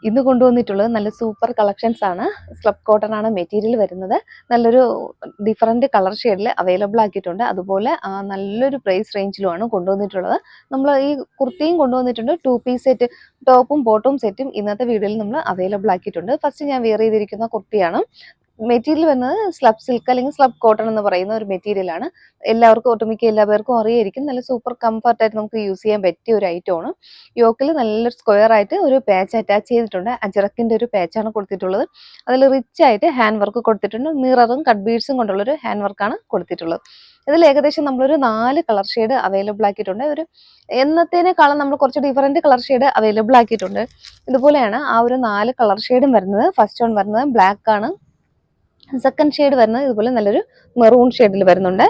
ഇന്ന് കൊണ്ടുവന്നിട്ടുള്ളത് നല്ല സൂപ്പർ കളക്ഷൻസ് ആണ്. സ്ലബ് കോട്ടൺ ആണ് മെറ്റീരിയൽ വരുന്നത്. നല്ലൊരു ഡിഫറൻറ്റ് കളർ ഷെയ്ഡിൽ അവൈലബിൾ ആക്കിയിട്ടുണ്ട്. അതുപോലെ നല്ലൊരു പ്രൈസ് റേഞ്ചിലുമാണ് കൊണ്ടുവന്നിട്ടുള്ളത്. നമ്മൾ ഈ കുർത്തിയും കൊണ്ടുവന്നിട്ടുണ്ട്. 2 പീസ് സെറ്റ് ടോപ്പും ബോട്ടവും സെറ്റും ഇന്നത്തെ വീഡിയോയിൽ നമ്മൾ അവൈലബിൾ ആക്കിയിട്ടുണ്ട്. ഫസ്റ്റ് ഞാൻ വെയർ ചെയ്തിരിക്കുന്ന കുർത്തിയാണ്. മെറ്റീരിയൽ വരുന്നത് സ്ലബ് സിൽക്ക് അല്ലെങ്കിൽ സ്ലബ് കോട്ടൺ എന്ന് പറയുന്ന ഒരു മെറ്റീരിയലാണ്. എല്ലാവർക്കും ഒട്ടുമിക്ക എല്ലാവർക്കും അറിയായിരിക്കും. നല്ല സൂപ്പർ കംഫർട്ടായിട്ട് നമുക്ക് യൂസ് ചെയ്യാൻ പറ്റിയ ഒരു ഐറ്റമാണ്. യോക്കിൽ നല്ലൊരു സ്ക്വയർ ആയിട്ട് ഒരു പാച്ച് അറ്റാച്ച് ചെയ്തിട്ടുണ്ട്. അജറക്കിന്റെ ഒരു പാച്ചാണ് കൊടുത്തിട്ടുള്ളത്. അതിൽ റിച്ച് ആയിട്ട് ഹാൻഡ് വർക്ക് കൊടുത്തിട്ടുണ്ട്. മിററും കട്ട് ബീഡ്സും കൊണ്ടുള്ള ഒരു ഹാൻഡ് വർക്കാണ് കൊടുത്തിട്ടുള്ളത്. ഇതിൽ ഏകദേശം നമ്മളൊരു 4 കളർ ഷെയ്ഡ് അവൈലബിൾ ആക്കിയിട്ടുണ്ട്. ഒരു എന്നത്തേനേക്കാളും നമ്മൾ കുറച്ച് ഡിഫറൻറ്റ് കളർ ഷെയ്ഡ് അവൈലബിൾ ആക്കിയിട്ടുണ്ട്. ഇതുപോലെയാണ് ആ ഒരു 4 കളർ ഷെയ്ഡും വരുന്നത്. ഫസ്റ്റ് വൺ വരുന്നത് ബ്ലാക്ക് ആണ്. സെക്കൻഡ് ഷെയ്ഡ് വരുന്നത് ഇതുപോലെ നല്ലൊരു മെറൂൺ ഷെയ്ഡിൽ വരുന്നുണ്ട്.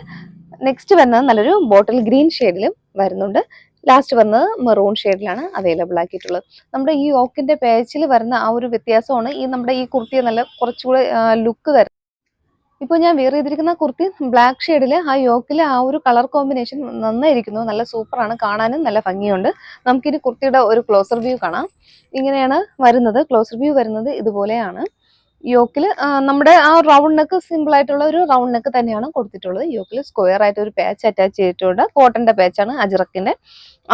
നെക്സ്റ്റ് വരുന്നത് നല്ലൊരു ബോട്ടിൽ ഗ്രീൻ ഷെയ്ഡിലും വരുന്നുണ്ട്. ലാസ്റ്റ് വരുന്നത് മെറൂൺ ഷെയ്ഡിലാണ് അവൈലബിൾ ആക്കിയിട്ടുള്ളത്. നമ്മുടെ ഈ യോക്കിന്റെ പേച്ചിൽ വരുന്ന ആ ഒരു വ്യത്യാസമാണ് ഈ നമ്മുടെ ഈ കുർത്തിയെ നല്ല കുറച്ചുകൂടെ ലുക്ക് തരുന്നത്. ഇപ്പോൾ ഞാൻ വെയർ ചെയ്തിരിക്കുന്ന കുർത്തി ബ്ലാക്ക് ഷെയ്ഡിൽ ആ യോക്കിലെ ആ ഒരു കളർ കോമ്പിനേഷൻ നന്നായിരിക്കുന്നു. നല്ല സൂപ്പറാണ്, കാണാനും നല്ല ഭംഗിയുണ്ട്. നമുക്കിനി കുർത്തിയുടെ ഒരു ക്ലോസർ വ്യൂ കാണാം. ഇങ്ങനെയാണ് വരുന്നത്. ക്ലോസർ വ്യൂ വരുന്നത് ഇതുപോലെയാണ്. യോക്കിൽ നമ്മുടെ ആ റൗണ്ട് നെക്ക് സിമ്പിൾ ആയിട്ടുള്ള ഒരു റൗണ്ട് നെക്ക് തന്നെയാണ് കൊടുത്തിട്ടുള്ളത്. യോക്കിൽ സ്ക്വയർ ആയിട്ട് ഒരു പാച്ച് അറ്റാച്ച് ചെയ്തിട്ടുണ്ട്. കോട്ടന്റെ പാച്ചാണ് അജറക്കിന്റെ.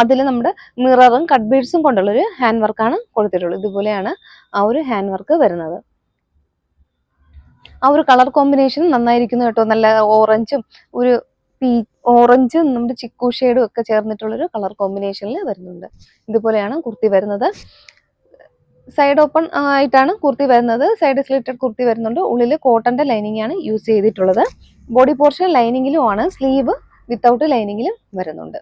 അതിൽ നമ്മുടെ മിററും കട്ട് ബീഡ്സും കൊണ്ടുള്ള ഒരു ഹാൻഡ് വർക്കാണ് കൊടുത്തിട്ടുള്ളത്. ഇതുപോലെയാണ് ആ ഒരു ഹാൻഡ് വർക്ക് വരുന്നത്. ആ ഒരു കളർ കോമ്പിനേഷൻ നന്നായിരിക്കുന്നു കേട്ടോ. നല്ല ഓറഞ്ചും ഒരു ഓറഞ്ചും നമ്മുടെ ചിക്കു ഷെയ്ഡും ഒക്കെ ചേർന്നിട്ടുള്ളൊരു കളർ കോമ്പിനേഷനിൽ വരുന്നുണ്ട്. ഇതുപോലെയാണ് കുർത്തി വരുന്നത്. സൈഡ് ഓപ്പൺ ആയിട്ടാണ് കുർത്തി വരുന്നത്. സൈഡ് സ്ലിറ്റഡ് കുർത്തി വരുന്നുണ്ട്. ഉള്ളിൽ കോട്ടന്റെ ലൈനിങ് ആണ് യൂസ് ചെയ്തിട്ടുള്ളത്. ബോഡി പോർഷൻ ലൈനിങ്ങിലും ആണ്. സ്ലീവ് വിത്തൗട്ട് ലൈനിങ്ങിലും വരുന്നുണ്ട്.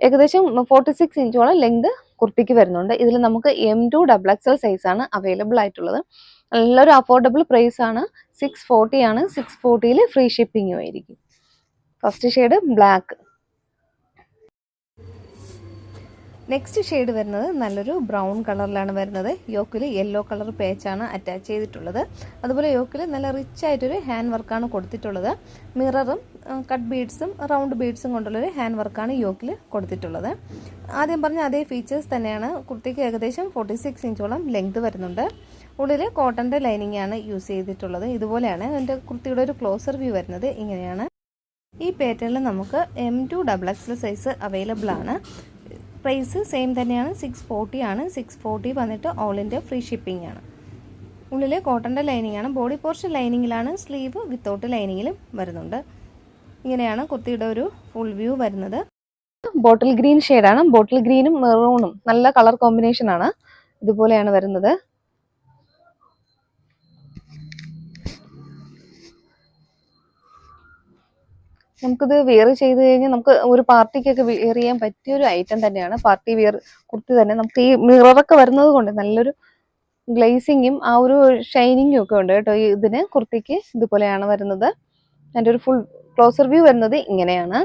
ഏകദേശം 46 ഇഞ്ചോളം ലെങ്ത് കുർത്തിക്ക് വരുന്നുണ്ട്. ഇതിൽ നമുക്ക് M2 XXL സൈസ് ആണ് അവൈലബിൾ ആയിട്ടുള്ളത്. നല്ലൊരു അഫോർഡബിൾ പ്രൈസ് ആണ്. 640 ആണ്. 640ൽ ഫ്രീ ഷിപ്പിംഗും ആയിരിക്കും. First shade black. Next shade വരുന്നത് നല്ലൊരു ബ്രൗൺ കളറിലാണ് വരുന്നത്. യോക്കിൽ യെല്ലോ കളർ പേച്ചാണ് അറ്റാച്ച് ചെയ്തിട്ടുള്ളത്. അതുപോലെ യോക്കിൽ നല്ല റിച്ച് ആയിട്ടൊരു ഹാൻഡ് വർക്കാണ് കൊടുത്തിട്ടുള്ളത്. മിററും കട്ട് ബീഡ്സും റൗണ്ട് ബീഡ്സും കൊണ്ടുള്ളൊരു ഹാൻഡ് വർക്കാണ് യോക്കിൽ കൊടുത്തിട്ടുള്ളത്. ആദ്യം പറഞ്ഞ അതേ ഫീച്ചേഴ്സ് തന്നെയാണ്. കുർത്തിക്ക് ഏകദേശം 46 ഇഞ്ചോളം ലെങ്ത് വരുന്നുണ്ട്. ഉള്ളിൽ കോട്ടന്റെ ലൈനിങ് ആണ് യൂസ് ചെയ്തിട്ടുള്ളത്. ഇതുപോലെയാണ് എൻ്റെ കുർത്തിയുടെ ഒരു ക്ലോസർ വ്യൂ വരുന്നത്. ഇങ്ങനെയാണ്. ഈ പാറ്റേണിൽ നമുക്ക് M2 XXL സൈസ് അവൈലബിൾ ആണ്. പ്രൈസ് സെയിം തന്നെയാണ്. 640 ആണ്. 640 വന്നിട്ട് ഓൾ ഇന്ത്യ ഫ്രീ ഷിപ്പിംഗ് ആണ്. ഉള്ളിൽ കോട്ടൻ്റെ ലൈനിങ് ആണ്. ബോഡി പോർഷൻ ലൈനിങ്ങിലാണ്. സ്ലീവ് വിത്തൗട്ട് ലൈനിങ്ങിലും വരുന്നുണ്ട്. ഇങ്ങനെയാണ് കുർത്തിയുടെ ഒരു ഫുൾ വ്യൂ വരുന്നത്. ബോട്ടിൽ ഗ്രീൻ ഷെയ്ഡാണ്. ബോട്ടിൽ ഗ്രീനും മെറൂണും നല്ല കളർ കോമ്പിനേഷൻ ആണ്. ഇതുപോലെയാണ് വരുന്നത്. നമുക്കിത് വെയർ ചെയ്ത് കഴിഞ്ഞാൽ നമുക്ക് ഒരു പാർട്ടിക്കൊക്കെ വെയർ ചെയ്യാൻ പറ്റിയ ഒരു ഐറ്റം തന്നെയാണ്. പാർട്ടി വെയർ കുർത്തി തന്നെ. നമുക്ക് ഈ മിററൊക്കെ വരുന്നത് കൊണ്ട് നല്ലൊരു ഗ്ലേസിങ്ങും ആ ഒരു ഷൈനിങ്ങും ഒക്കെ ഉണ്ട് കേട്ടോ ഇതിന്. കുർത്തിക്ക് ഇതുപോലെയാണ് വരുന്നത്. അതിൻ്റെ ഒരു ഫുൾ ക്ലോസർ വ്യൂ വരുന്നത് ഇങ്ങനെയാണ്.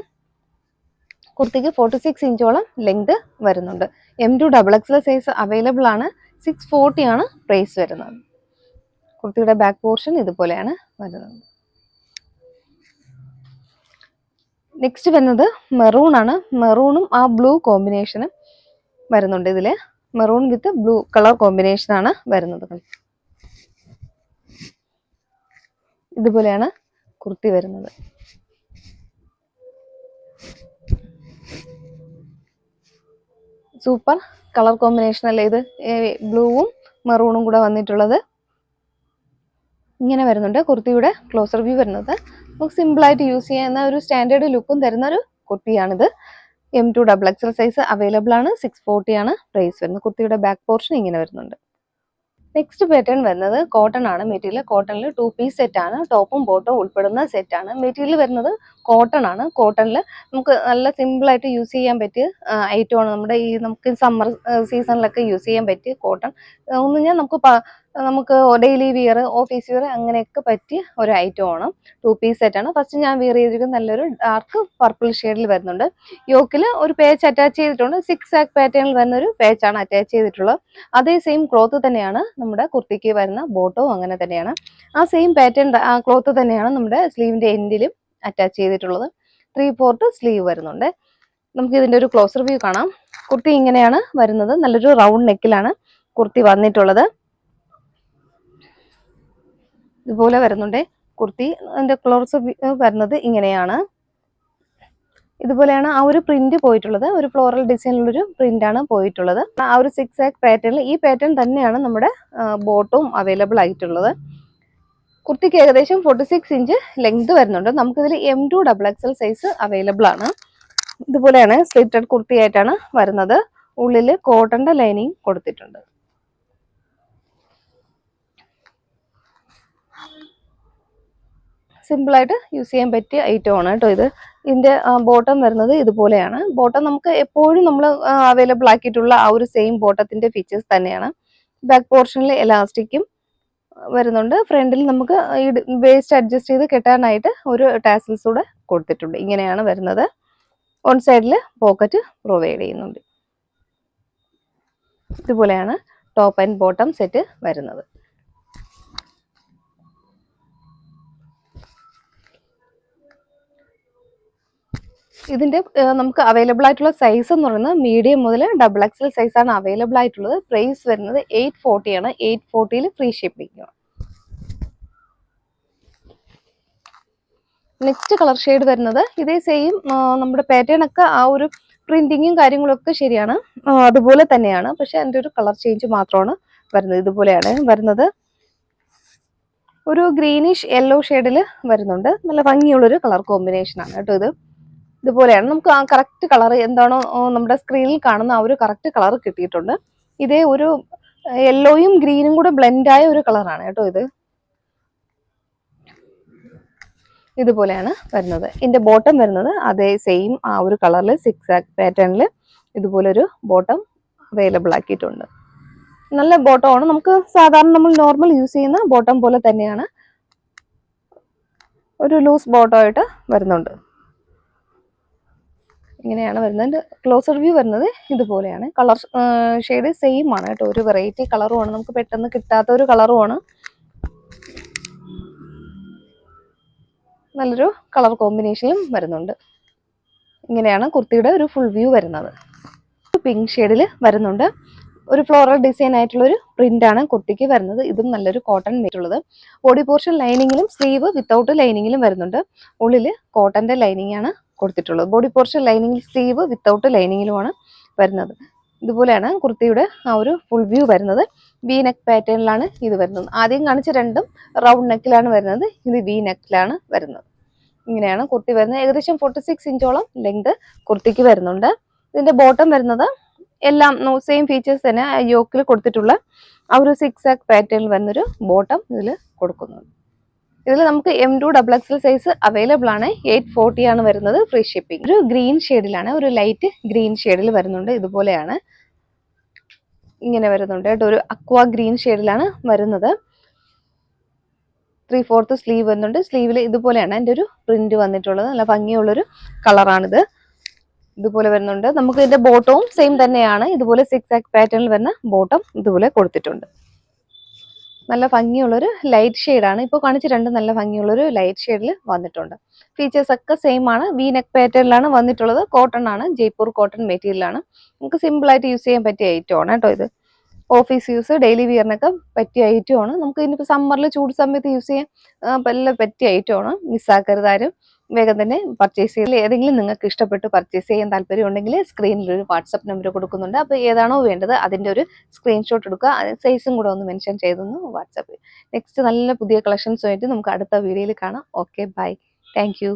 കുർത്തിക്ക് 46 ഇഞ്ചോളം ലെങ്ത് വരുന്നുണ്ട്. M2 XXL സൈസ് അവൈലബിൾ ആണ്. 640 ആണ് പ്രൈസ് വരുന്നത്. കുർത്തിയുടെ ബാക്ക് പോർഷൻ ഇതുപോലെയാണ് വരുന്നത്. നെക്സ്റ്റ് വരുന്നത് മെറൂൺ ആണ്. മെറൂണും ആ ബ്ലൂ കോമ്പിനേഷനും വരുന്നുണ്ട്. ഇതില് മെറൂൺ വിത്ത് ബ്ലൂ കളർ കോമ്പിനേഷൻ ആണ് വരുന്നത്. ഇതുപോലെയാണ് കുർത്തി വരുന്നത്. സൂപ്പർ കളർ കോമ്പിനേഷൻ അല്ലേ ഇത്. ബ്ലൂവും മെറൂണും കൂടെ വന്നിട്ടുള്ളത്. ഇങ്ങനെ വരുന്നുണ്ട് കുർത്തിയുടെ ക്ലോസർ വ്യൂ വരുന്നത്. നമുക്ക് സിമ്പിളായിട്ട് യൂസ് ചെയ്യാവുന്ന ഒരു സ്റ്റാൻഡേർഡ് ലുക്കും തരുന്ന ഒരു കുർത്തിയാണിത്. M2 XXL സൈസ് അവൈലബിൾ ആണ്. 640 ആണ് പ്രൈസ് വരുന്നത്. കുർത്തിയുടെ ബാക്ക് പോർഷൻ ഇങ്ങനെ വരുന്നുണ്ട്. നെക്സ്റ്റ് പാറ്റേൺ വരുന്നത് കോട്ടൺ ആണ്. മെറ്റീരിയൽ കോട്ടണിൽ 2 പീസ് സെറ്റ് ആണ്. ടോപ്പും ബോട്ടവും ഉൾപ്പെടുന്ന സെറ്റ് ആണ്. മെറ്റീരിയൽ വരുന്നത് കോട്ടൺ ആണ്. കോട്ടണിൽ നമുക്ക് നല്ല സിമ്പിളായിട്ട് യൂസ് ചെയ്യാൻ പറ്റിയ ഐറ്റമാണ്. നമ്മുടെ ഈ നമുക്ക് സമ്മർ സീസണിലൊക്കെ യൂസ് ചെയ്യാൻ പറ്റിയ കോട്ടൺ ഒന്ന് ഞാൻ നമുക്ക് ഡെയിലി വിയർ, ഓഫീസ് വിയർ അങ്ങനെയൊക്കെ പറ്റിയ ഒരു ഐറ്റമാണ്. 2 പീസ് സെറ്റ് ആണ്. ഫസ്റ്റ് ഞാൻ വിയർ ചെയ്തിരിക്കുന്നത് നല്ലൊരു ഡാർക്ക് പർപ്പിൾ ഷെയ്ഡിൽ വരുന്നുണ്ട്. യോക്കിൽ ഒരു പേച്ച് അറ്റാച്ച് ചെയ്തിട്ടുണ്ട്. 6 ആക്ക് പാറ്റേണിൽ വരുന്ന ഒരു പേച്ചാണ് അറ്റാച്ച് ചെയ്തിട്ടുള്ളത്. അതേ സെയിം ക്ലോത്ത് തന്നെയാണ് നമ്മുടെ കുർത്തിക്ക് വരുന്ന ബോട്ടവും അങ്ങനെ തന്നെയാണ്. ആ സെയിം പാറ്റേൺ ക്ലോത്ത് തന്നെയാണ് നമ്മുടെ സ്ലീവിന്റെ എൻഡിലും അറ്റാച്ച് ചെയ്തിട്ടുള്ളത്. 3/4 സ്ലീവ് വരുന്നുണ്ട്. നമുക്ക് ഇതിന്റെ ഒരു ക്ലോസർ വ്യൂ കാണാം. കുർത്തി ഇങ്ങനെയാണ് വരുന്നത്. നല്ലൊരു റൗണ്ട് നെക്കിലാണ് കുർത്തി വന്നിട്ടുള്ളത്. ഇതുപോലെ വരുന്നുണ്ട് കുർത്തി. അതിന്റെ ക്ലോസ് വരുന്നത് ഇങ്ങനെയാണ്. ഇതുപോലെയാണ് ആ ഒരു പ്രിന്റ് പോയിട്ടുള്ളത്. ഒരു ഫ്ലോറൽ ഡിസൈനിലൊരു പ്രിന്റ് ആണ് പോയിട്ടുള്ളത്. ആ ഒരു 6 ആക്ക് പാറ്റേണിൽ ഈ പാറ്റേൺ തന്നെയാണ് നമ്മുടെ ബോട്ടും അവൈലബിൾ ആയിട്ടുള്ളത്. കുർത്തിക്ക് ഏകദേശം 46 ഇഞ്ച് ലെങ്ത് വരുന്നുണ്ട്. നമുക്കിതിൽ M2 XXL സൈസ് അവൈലബിൾ ആണ്. ഇതുപോലെയാണ് സ്ലിറ്റഡ് കുർത്തി ആയിട്ടാണ് വരുന്നത്. ഉള്ളിൽ കോട്ടന്റെ ലൈനിങ് കൊടുത്തിട്ടുണ്ട്. സിമ്പിൾ ആയിട്ട് യൂസ് ചെയ്യാൻ പറ്റിയ ഐറ്റം ആണ് കേട്ടോ ഇത്. ഇതിന്റെ ബോട്ടം വരുന്നത് ഇതുപോലെയാണ്. ബോട്ടം നമുക്ക് എപ്പോഴും നമ്മൾ അവൈലബിൾ ആക്കിയിട്ടുള്ള ആ ഒരു സെയിം ബോട്ടത്തിന്റെ ഫീച്ചേഴ്സ് തന്നെയാണ്. ബാക്ക് പോർഷനിൽ എലാസ്റ്റിക്കും വരുന്നുണ്ട്. ഫ്രണ്ടിൽ നമുക്ക് ഈ വേസ്റ്റ് അഡ്ജസ്റ്റ് ചെയ്ത് കെട്ടാനായിട്ട് ഒരു ടാസൽസ് കൂടെ കൊടുത്തിട്ടുണ്ട്. ഇങ്ങനെയാണ് വരുന്നത്. വൺ സൈഡിൽ പോക്കറ്റ് പ്രൊവൈഡ് ചെയ്യുന്നുണ്ട്. ഇതുപോലെയാണ് ടോപ്പ് ആൻഡ് ബോട്ടം സെറ്റ് വരുന്നത്. ഇതിന്റെ നമുക്ക് അവൈലബിൾ ആയിട്ടുള്ള സൈസ് എന്ന് പറയുന്നത് മീഡിയം മുതൽ XXL സൈസ് ആണ് അവൈലബിൾ ആയിട്ടുള്ളത്. പ്രൈസ് വരുന്നത് 840 ആണ്. 840 ഫ്രീ ഷിപ്പിംഗ് ആണ്. നെക്സ്റ്റ് കളർ ഷെയ്ഡ് വരുന്നത് ഇതേ സെയിം നമ്മുടെ പാറ്റേൺ ഒക്കെ ആ ഒരു പ്രിന്റിങ്ങും കാര്യങ്ങളൊക്കെ ശരിയാണ്, അതുപോലെ തന്നെയാണ്. പക്ഷെ അതിന്റെ ഒരു കളർ ചേഞ്ച് മാത്രമാണ് വരുന്നത്. ഇതുപോലെയാണ് വരുന്നത്. ഒരു ഗ്രീനിഷ് യെല്ലോ ഷെയ്ഡിൽ വരുന്നുണ്ട്. നല്ല ഭംഗിയുള്ളൊരു കളർ കോമ്പിനേഷൻ ആണ് കേട്ടോ ഇത്. ഇതുപോലെയാണ് നമുക്ക് ആ കറക്റ്റ് കളർ എന്താണോ നമ്മുടെ സ്ക്രീനിൽ കാണുന്ന ആ ഒരു കറക്റ്റ് കളർ കിട്ടിയിട്ടുണ്ട്. ഇതേ ഒരു യെല്ലോയും ഗ്രീനും കൂടെ ബ്ലെൻഡ് ആയ ഒരു കളറാണ് കേട്ടോ ഇത്. ഇതുപോലെയാണ് വരുന്നത്. ഇതിന്റെ ബോട്ടം വരുന്നത് അതേ സെയിം ആ ഒരു കളറിൽ 6 ആക്ക് പാറ്റേണിൽ ഇതുപോലൊരു ബോട്ടം അവൈലബിൾ ആക്കിയിട്ടുണ്ട്. നല്ല ബോട്ടം ആണ്. നമുക്ക് സാധാരണ നമ്മൾ നോർമൽ യൂസ് ചെയ്യുന്ന ബോട്ടം പോലെ തന്നെയാണ്. ഒരു ലൂസ് ബോട്ടം ആയിട്ട് വരുന്നുണ്ട്. ഇങ്ങനെയാണ് വരുന്നത്. ക്ലോസർ വ്യൂ വരുന്നത് ഇതുപോലെയാണ്. കളർ ഷെയ്ഡ് സെയിം ആണ് കേട്ടോ. ഒരു വെറൈറ്റി കളറുമാണ്, നമുക്ക് പെട്ടെന്ന് കിട്ടാത്ത ഒരു കളറുമാണ്. നല്ലൊരു കളർ കോമ്പിനേഷനും വരുന്നുണ്ട്. ഇങ്ങനെയാണ് കുർത്തിയുടെ ഒരു ഫുൾ വ്യൂ വരുന്നത്. പിങ്ക് ഷെയ്ഡിൽ വരുന്നുണ്ട്. ഒരു ഫ്ലോറൽ ഡിസൈൻ ആയിട്ടുള്ള ഒരു പ്രിന്റ് ആണ് കുർത്തിക്ക് വരുന്നത്. ഇതും നല്ലൊരു കോട്ടൺ മെറ്റുള്ളത്. ബോഡി പോർഷൻ ലൈനിങ്ങിലും സ്ലീവ് വിത്തൗട്ട് ലൈനിങ്ങിലും വരുന്നുണ്ട്. ഉള്ളിൽ കോട്ടന്റെ ലൈനിങ് ആണ് കൊടുത്തിട്ടുള്ളത്. ബോഡി പോർഷൻ ലൈനിങ്ങിൽ, സ്ലീവ് വിത്തൗട്ട് ലൈനിങ്ങിലുമാണ് വരുന്നത്. ഇതുപോലെയാണ് കുർത്തിയുടെ ആ ഒരു ഫുൾ വ്യൂ വരുന്നത്. വി നെക്ക് പാറ്റേണിലാണ് ഇത് വരുന്നത്. ആദ്യം കാണിച്ച രണ്ടും റൗണ്ട് നെക്കിലാണ് വരുന്നത്. ഇത് വി നെക്കിലാണ് വരുന്നത്. ഇങ്ങനെയാണ് കുർത്തി വരുന്നത്. ഏകദേശം 46 ഇഞ്ചോളം ലെങ്ത് കുർത്തിക്ക് വരുന്നുണ്ട്. ഇതിന്റെ ബോട്ടം വരുന്നത് എല്ലാം സെയിം ഫീച്ചേഴ്സ് തന്നെ. യോക്കിൽ കൊടുത്തിട്ടുള്ള ആ ഒരു 6 ആക്ക് പാറ്റേണിൽ വരുന്നൊരു ബോട്ടം ഇതിൽ കൊടുക്കുന്നുണ്ട്. ഇതിൽ നമുക്ക് M2 XXL സൈസ് അവൈലബിൾ ആണ്. 840 ആണ് വരുന്നത്. Free shipping. ഒരു ഗ്രീൻ ഷെയ്ഡിലാണ്, ഒരു ലൈറ്റ് ഗ്രീൻ ഷെയ്ഡിൽ വരുന്നുണ്ട്. ഇതുപോലെയാണ് ഇങ്ങനെ വരുന്നുണ്ട് കേട്ടോ. ഒരു അക്വാ ഗ്രീൻ ഷെയ്ഡിലാണ് വരുന്നത്. 3/4 സ്ലീവ് വരുന്നുണ്ട്. സ്ലീവിൽ ഇതുപോലെയാണ് അതിന്റെ ഒരു പ്രിന്റ് വന്നിട്ടുള്ളത്. നല്ല ഭംഗിയുള്ളൊരു കളറാണിത്. ഇതുപോലെ വരുന്നുണ്ട്. നമുക്ക് ഇതിന്റെ ബോട്ടവും സെയിം തന്നെയാണ്. ഇതുപോലെ 6 ആക്ക് പാറ്റേണിൽ വരുന്ന ബോട്ടം ഇതുപോലെ കൊടുത്തിട്ടുണ്ട്. നല്ല ഭംഗിയുള്ളൊരു ലൈറ്റ് ഷെയ്ഡാണ്. ഇപ്പോൾ കാണിച്ച രണ്ടും നല്ല ഭംഗിയുള്ളൊരു ലൈറ്റ് ഷെയ്ഡിൽ വന്നിട്ടുണ്ട്. ഫീച്ചേഴ്സ് ഒക്കെ സെയിം ആണ്. വി നെക്ക് പാറ്റേണിലാണ് വന്നിട്ടുള്ളത്. കോട്ടൺ ആണ്, ജയ്പൂർ കോട്ടൺ മെറ്റീരിയലാണ്. നമുക്ക് സിമ്പിൾ ആയിട്ട് യൂസ് ചെയ്യാൻ പറ്റിയ ഐറ്റം ആണ് കേട്ടോ ഇത്. ഓഫീസ് യൂസ്, ഡെയിലി വിയറിനൊക്കെ പറ്റിയ ഐറ്റം ആണ്. നമുക്ക് ഇതിനിപ്പോൾ സമ്മറിൽ ചൂട് സമയത്ത് യൂസ് ചെയ്യാൻ എല്ലാം പറ്റിയ ഐറ്റം ആണ്. മിസ്സാക്കരുത് ആരും. വേഗം തന്നെ പർച്ചേസ് ചെയ്ത് ഏതെങ്കിലും നിങ്ങൾക്ക് ഇഷ്ടപ്പെട്ട് പർച്ചേസ് ചെയ്യാൻ താല്പര്യം ഉണ്ടെങ്കിൽ സ്ക്രീനിൽ ഒരു വാട്സപ്പ് നമ്പർ കൊടുക്കുന്നുണ്ട്. അപ്പോൾ ഏതാണോ വേണ്ടത് അതിൻ്റെ ഒരു സ്ക്രീൻഷോട്ട് എടുക്കുക. സൈസും കൂടെ ഒന്ന് മെൻഷൻ ചെയ്തൊന്ന് വാട്സപ്പ്. നെക്സ്റ്റ് നല്ല പുതിയ കളക്ഷൻസുമായിട്ട് നമുക്ക് അടുത്ത വീഡിയോയിൽ കാണാം. Okay, bye. Thank U.